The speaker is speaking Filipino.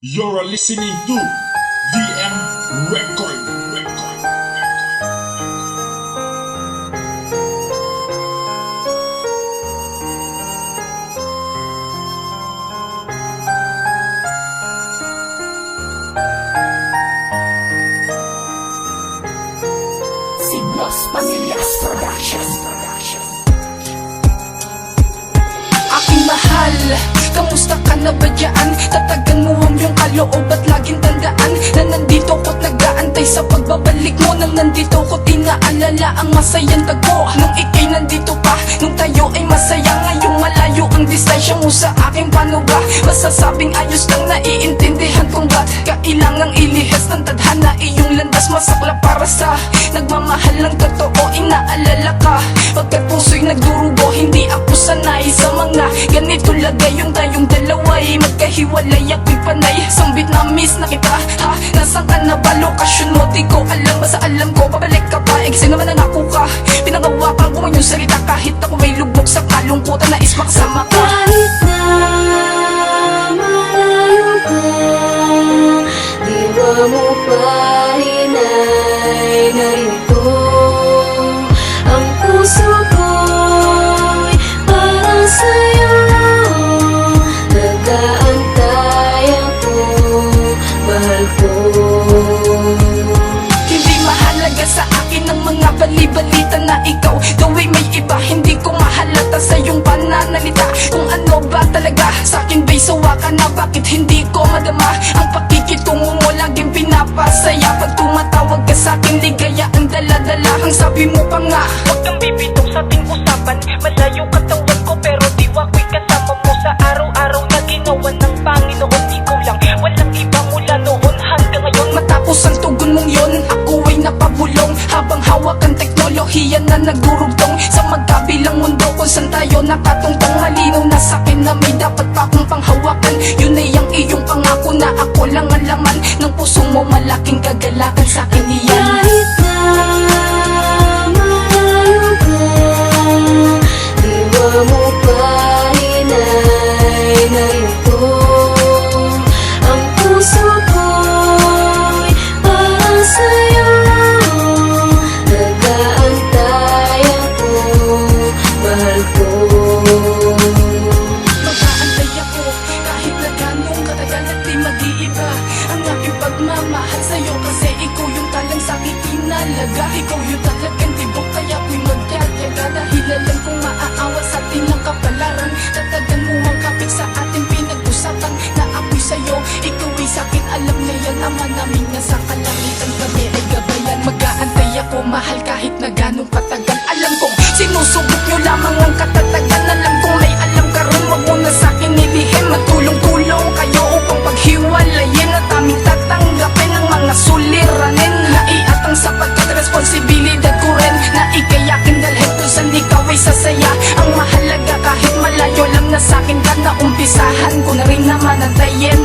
You're listening to VM Record. Signos Pamillas Production. Aking mahal, kamusta ka na ba dyan? Tatagan mo ang iyong kaloob at laging tandaan na nandito ko't nag-aantay sa pagbabalik mo. Nang nandito ko't inaalala ang masayang tagpo. Nung ika'y nandito pa, nung tayo ay masaya. Ngayong malayo ang distansya mo sa akin. Paano ba masasabing ayos lang? Naiintindihan kung ba't kailangang ilihas ng tadhana iyong landas. Masakla para sa nagmamahal ng totoo. Inaalala ka pagkat puso'y nagdurugo. Hindi ako sanay sa mga ganito lagay. Yung tayong dalawa'y magkahiwalay. Ako'y panay, sambit na miss na kita. Ha? Nasaan ka na ba? Lokasyon mo di ko alam. Basta alam ko, babalik ka pa. Kasi naman nanako ka. Pinangawakan ko ang iyong salita. Kahit ako may lubog sa kalungkutan, nais makasama ka. Kahit na malayo ka, diwa mo pa rin ay narito. Ang puso ko'y parang sa'yo, nag-aantay ako, mahal ko. Hindi mahalaga sa akin ang mga bali-balita na ikaw daw ay may iba. Hindi ko mahalata sa iyong pananalita kung ano ba talaga sa akin ba'y sawa ka na. Bakit hindi ko madama ang pakikitungo mo? Laging pinapasaya pag tumatawag ka sa akin. Ligaya ang dala-dala. Ang sabi mo pa nga, huwag kang bibitaw sa ating usapan. Malayo katawan ko pero diwa ko'y kasama mo sa araw-araw na ginawa ng Panginoon. Ikaw lang, walang iba mula noon hanggang ngayon. Matapos ang tugon mong yon, ako ay napabulong habang hawak ang teknolohiya na nagdurugtong sa magkabilang mundo kung saan tayo nakatungtong. Malinaw na sa'kin na may dapat pa akong panghawakan. Yun ay ang iyong pangako na ako lang ang laman ng puso mo. Malaking kagalakan sa'kin iyan. Kahit na malayo ka, diwa mo pa rin ay narito. Ang puso ko'y parang sa'yo, nag-aantay ako, mahal ko. Mag-aantay ako kahit na ganong katagal at di mag-iiba ang aking pagmamahal sa'yo. Kasi ikaw yung talang sa'kin inalaga. Ikaw yung talagang tibok kaya ako'y magdadyaga. Dahil alam kong maaawa sa atin ang kapalaran. Tatagan mo ang kapit sa ating pinag-usapan na ako'y sa'yo, ikaw ay sa'kin. Alam na yan, ama namin na sa kalangitan kami ay gabayan. Mag-aantay ako mahal kahit na ganong katagal. Alam kong sinusubok nyo lamang ang katatagan. Alam kong may alam ka rin, wag mo na sa'kin ilihim. Matulong-tulong kayo upang paghiwalayin at aming tatanggapin ang mga suliranin. Naiatang sapagkat responsibilidad ko rin na ikayakin dalhin kung saan ikaw ay sasaya. Ang mahalaga kahit malayo lang na sa'kin ka na umpisahan ko na rin naman antayin.